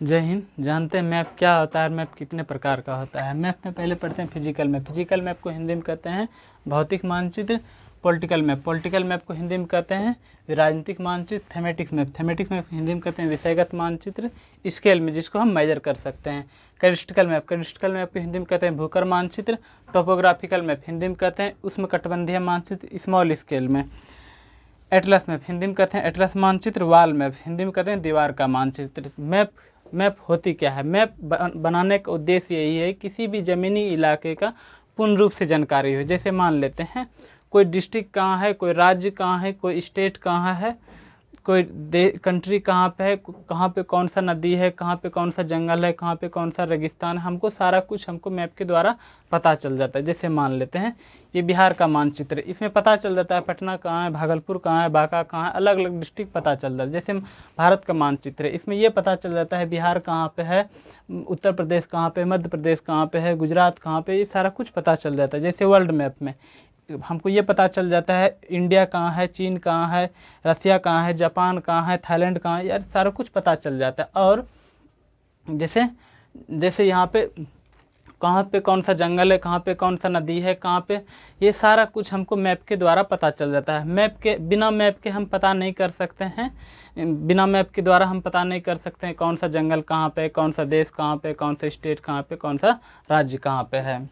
जय हिंद। जानते हैं मैप क्या होता है, मैप कितने प्रकार का होता है। मैप में पहले पढ़ते हैं फिजिकल मैप। फिजिकल मैप को हिंदी में कहते हैं भौतिक मानचित्र। पॉलिटिकल मैप, पॉलिटिकल मैप को हिंदी में कहते हैं राजनीतिक मानचित्र। थेमेटिक्स मैप, थेमेटिक्स मैप को हिंदी में कहते हैं विषयगत मानचित्र स्केल में, जिसको हम मेजर कर सकते हैं। कैडिस्टिकल मैप, कैडिस्टिकल मैप को हिंदी में कहते हैं भूकर मानचित्र। टोपोग्राफिकल मैप हिंदी में कहते हैं उसमें कटबंधीय मानचित्र स्मॉल स्केल में। एटलस मैप हिंदी में कहते हैं एटलस मानचित्र। वाल मैप हिंदी में कहते हैं दीवार का मानचित्र। मैप होती क्या है? मैप बनाने का उद्देश्य यही है किसी भी ज़मीनी इलाके का पूर्ण रूप से जानकारी हो। जैसे मान लेते हैं कोई डिस्ट्रिक्ट कहाँ है, कोई राज्य कहाँ है, कोई स्टेट कहाँ है, कोई कंट्री कहाँ पे है, कहाँ पे कौन सा नदी है, कहाँ पे कौन सा जंगल है, कहाँ पे कौन सा रेगिस्तान है, हमको सारा कुछ हमको मैप के द्वारा पता चल जाता है। जैसे मान लेते हैं ये बिहार का मानचित्र, इसमें पता चल जाता है पटना कहाँ है, भागलपुर कहाँ है, बांका कहाँ है, अलग अलग डिस्ट्रिक्ट पता चल जाता है। जैसे भारत का मानचित्र है, इसमें ये पता चल जाता है बिहार कहाँ पे है, उत्तर प्रदेश कहाँ पे, मध्य प्रदेश कहाँ पे है, गुजरात कहाँ पे, ये सारा कुछ पता चल जाता है। जैसे वर्ल्ड मैप में हमको ये पता चल जाता है इंडिया कहाँ है, चीन कहाँ है, रसिया कहाँ है, जापान कहाँ है, थाईलैंड कहाँ है, यार सारा कुछ पता चल जाता है। और जैसे यहाँ पे कहाँ पे कौन सा जंगल है, कहाँ पे कौन सा नदी है, कहाँ पे, ये सारा कुछ हमको मैप के द्वारा पता चल जाता है। बिना मैप के हम पता नहीं कर सकते हैं, बिना मैप के द्वारा हम पता नहीं कर सकते हैं कौन सा जंगल कहाँ पे, कौन सा देश कहाँ पे, कौन सा स्टेट कहाँ पे, कौन सा राज्य कहाँ पे है।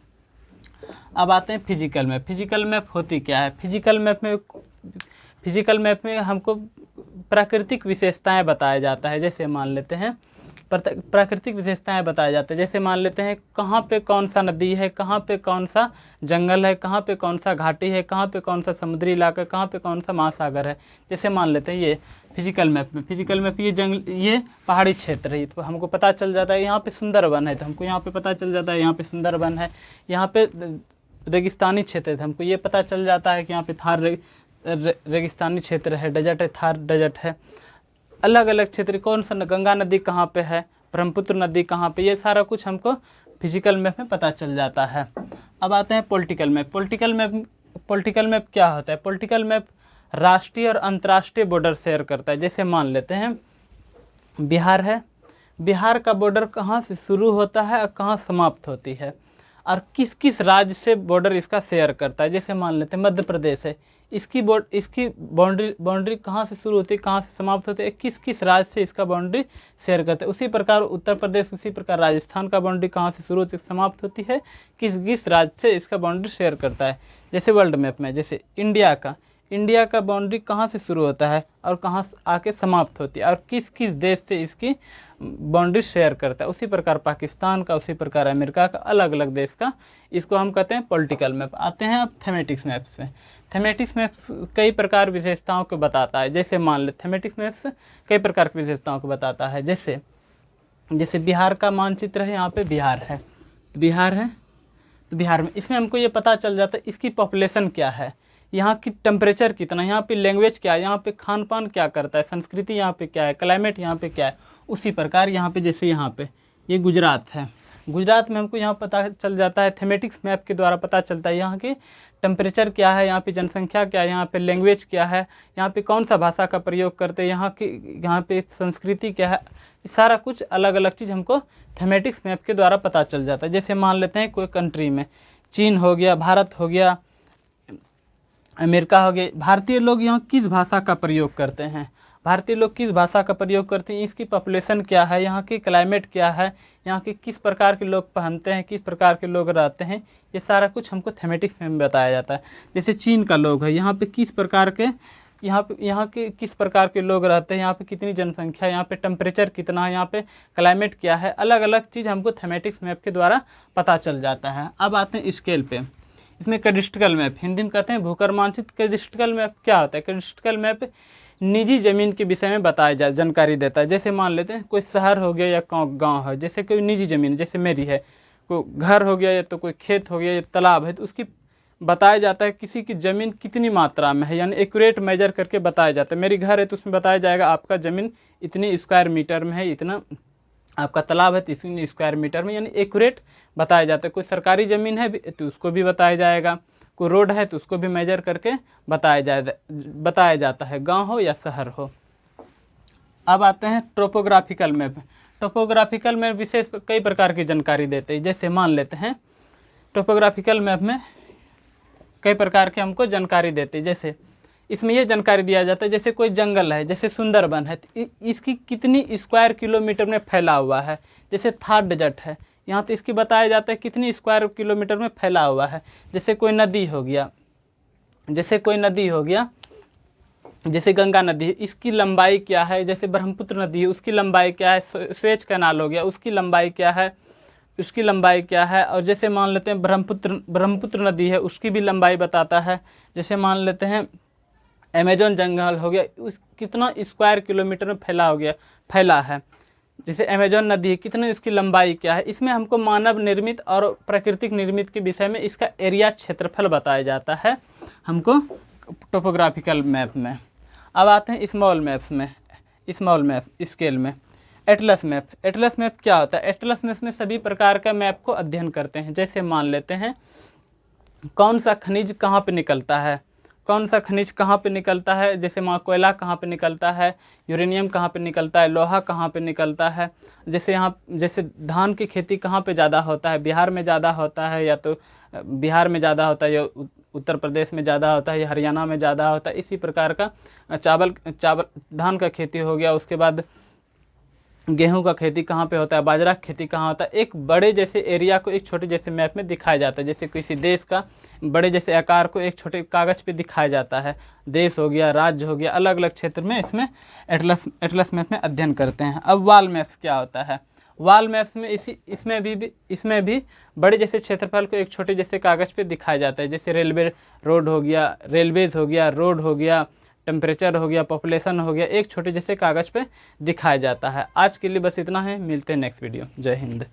अब आते हैं फिजिकल मैप। फिजिकल मैप होती क्या है? फिजिकल मैप में हमको प्राकृतिक विशेषताएं बताया जाता है। जैसे मान लेते हैं प्राकृतिक विशेषताएं बताया जाता है। जैसे मान लेते हैं कहाँ पे कौन सा नदी है, कहाँ पे कौन सा जंगल है, कहाँ पे कौन सा घाटी है, कहाँ पे कौन सा समुद्री इलाका, कहाँ पे कौन सा महासागर है। जैसे मान लेते हैं ये फिजिकल मैप ये पहाड़ी क्षेत्र है, तो हमको पता चल जाता है यहाँ पे सुंदरवन है, तो हमको यहाँ पे पता चल जाता है यहाँ पे सुंदरवन है। यहाँ पे रेगिस्तानी क्षेत्र है, तो हमको ये पता चल जाता है कि यहाँ पे थार रेगिस्तानी क्षेत्र है, डेजर्ट है, थार डेजर्ट है। अलग अलग क्षेत्र, कौन सा गंगा नदी कहाँ पे है, ब्रह्मपुत्र नदी कहाँ पे, ये सारा कुछ हमको फिजिकल मैप में पता चल जाता है। अब आते हैं पॉलिटिकल मैप। पॉलिटिकल मैप क्या होता है? पॉलिटिकल मैप राष्ट्रीय और अंतर्राष्ट्रीय बॉर्डर शेयर करता है। जैसे मान लेते हैं बिहार है, बिहार का बॉर्डर कहाँ से शुरू होता है और कहाँ समाप्त होती है, और किस किस राज्य से बॉर्डर इसका शेयर करता है। जैसे मान लेते हैं मध्य प्रदेश है, इसकी बाउंड्री कहाँ से शुरू होती है, कहाँ से समाप्त होती है, किस किस राज्य से इसका बाउंड्री शेयर करते हैं। उसी प्रकार उत्तर प्रदेश, उसी प्रकार राजस्थान का बाउंड्री कहाँ से शुरू होती है, समाप्त होती है, किस किस राज्य से इसका बाउंड्री शेयर करता है। जैसे वर्ल्ड मैप में जैसे इंडिया का बाउंड्री कहाँ से शुरू होता है और कहाँ आके समाप्त होती है, और किस किस देश से इसकी बाउंड्री शेयर करता है। उसी प्रकार पाकिस्तान का, उसी प्रकार अमेरिका का, अलग अलग देश का, इसको हम कहते हैं पॉलिटिकल मैप। आते हैं अब थेमेटिक्स मैप्स में। थेमेटिक्स मैप्स कई प्रकार विशेषताओं को बताता है। जैसे मान ले थेमेटिक्स मैप्स कई प्रकार की विशेषताओं को बताता है। जैसे बिहार का मानचित्र है, यहाँ पे बिहार है तो बिहार में इसमें हमको ये पता चल जाता है इसकी पॉपुलेशन क्या है, यहाँ की टेम्परेचर कितना, यहाँ पे लैंग्वेज क्या है, यहाँ पे खान पान क्या करता है, संस्कृति यहाँ पे क्या है, क्लाइमेट यहाँ पे क्या है। उसी प्रकार यहाँ पे जैसे यहाँ पे ये गुजरात है, गुजरात में हमको यहाँ पता चल जाता है थेमेटिक्स मैप के द्वारा पता चलता है यहाँ की टेम्परेचर क्या है, यहाँ पे जनसंख्या क्या है, यहाँ पे लैंग्वेज क्या है, यहाँ पे कौन सा भाषा का प्रयोग करते हैं, यहाँ पे संस्कृति क्या है। सारा कुछ अलग अलग चीज़ हमको थेमेटिक्स मैप के द्वारा पता चल जाता है। जैसे मान लेते हैं कोई कंट्री में चीन हो गया, भारत हो गया, अमेरिका हो गया, भारतीय लोग यहाँ किस भाषा का प्रयोग करते हैं, इसकी पॉपुलेशन क्या है, यहाँ की क्लाइमेट क्या है, यहाँ के किस प्रकार के लोग पहनते हैं, किस प्रकार के लोग रहते हैं, ये सारा कुछ हमको थेमेटिक्स में बताया जाता है। जैसे चीन का लोग है, यहाँ के किस प्रकार के लोग रहते हैं, यहाँ पे कितनी जनसंख्या है, यहाँ पे टेम्परेचर कितना है, यहाँ पे क्लाइमेट क्या है, अलग अलग चीज़ हमको थेमेटिक्स मैप के द्वारा पता चल जाता है। अब आते हैं स्केल पे। इसमें कैडिस्टिकल मैप हिंदी में कहते हैं भूकर मानचित्र। कैडिस्टिकल मैप क्या होता है? कैडिस्टिकल मैप निजी ज़मीन के विषय में जानकारी देता है। जैसे मान लेते हैं कोई शहर हो गया या गांव है, जैसे कोई निजी ज़मीन जैसे मेरी है, कोई घर हो गया या तो कोई खेत हो गया या तालाब है, तो उसकी बताया जाता है किसी की ज़मीन कितनी मात्रा में है, यानी एक्यूरेट मेजर करके बताया जाता है। मेरी घर है तो उसमें बताया जाएगा आपका ज़मीन इतनी स्क्वायर मीटर में है, इतना आपका तालाब है तो इतनी स्क्वायर मीटर में, यानी एक्यूरेट बताया जाता है। कोई सरकारी ज़मीन है तो उसको भी बताया जाएगा, कोई रोड है तो उसको भी मेजर करके बताया जाता है, गांव हो या शहर हो। अब आते हैं टोपोग्राफिकल मैप। टोपोग्राफिकल मैप विशेष कई प्रकार की जानकारी देते हैं। जैसे मान लेते हैं टोपोग्राफिकल मैप में कई प्रकार के हमको जानकारी देते हैं। जैसे इसमें ये जानकारी दिया जाता है, जैसे कोई जंगल है, जैसे सुंदरबन है, इसकी कितनी स्क्वायर किलोमीटर में फैला हुआ है। जैसे थार डेजर्ट है, यहाँ तो इसकी बताया जाता है कितनी स्क्वायर किलोमीटर में फैला हुआ है। जैसे कोई नदी हो गया, जैसे गंगा नदी है, इसकी लंबाई क्या है। जैसे ब्रह्मपुत्र नदी है, उसकी लंबाई क्या है। स्वेज कैनाल हो गया, उसकी लंबाई क्या है, और जैसे मान लेते हैं ब्रह्मपुत्र नदी है, उसकी भी लंबाई बताता है। जैसे मान लेते हैं अमेजोन जंगल हो गया, उस कितना स्क्वायर किलोमीटर में फैला है। जैसे अमेजोन नदी है, कितनी उसकी लंबाई क्या है। इसमें हमको मानव निर्मित और प्राकृतिक निर्मित के विषय में इसका एरिया क्षेत्रफल बताया जाता है हमको टोपोग्राफिकल मैप में। अब आते हैं स्मॉल मैप स्केल में। एटलस मैप क्या होता है। एटलस मैप में सभी प्रकार का मैप को अध्ययन करते हैं। जैसे मान लेते हैं कौन सा खनिज कहाँ पे निकलता है, जैसे कोयला कहाँ पे निकलता है, यूरेनियम कहाँ पे निकलता है, लोहा कहाँ पे निकलता है। जैसे धान की खेती कहाँ पे ज़्यादा होता है, बिहार में ज़्यादा होता है, या तो बिहार में ज़्यादा होता है, या उत्तर प्रदेश में ज़्यादा होता है, या हरियाणा में ज़्यादा होता है। इसी प्रकार का धान का खेती हो गया, उसके बाद गेहूं का खेती कहाँ पे होता है, बाजरा की खेती कहाँ होता है। एक बड़े जैसे एरिया को एक छोटे जैसे मैप में दिखाया जाता है। जैसे किसी देश का बड़े जैसे आकार को एक छोटे कागज़ पे दिखाया जाता है। देश हो गया, राज्य हो गया, अलग अलग क्षेत्र में इसमें एटलस मैप में अध्ययन करते हैं। अब वॉल मैप्स क्या होता है। वॉल मैप्स में इसमें भी बड़े जैसे क्षेत्रफल को एक छोटे जैसे कागज़ पे दिखाया जाता है। जैसे रेलवेज हो गया, रोड हो गया, टेम्परेचर हो गया, पॉपुलेशन हो गया, एक छोटे जैसे कागज़ पे दिखाया जाता है। आज के लिए बस इतना है, मिलते हैं नेक्स्ट वीडियो। जय हिंद।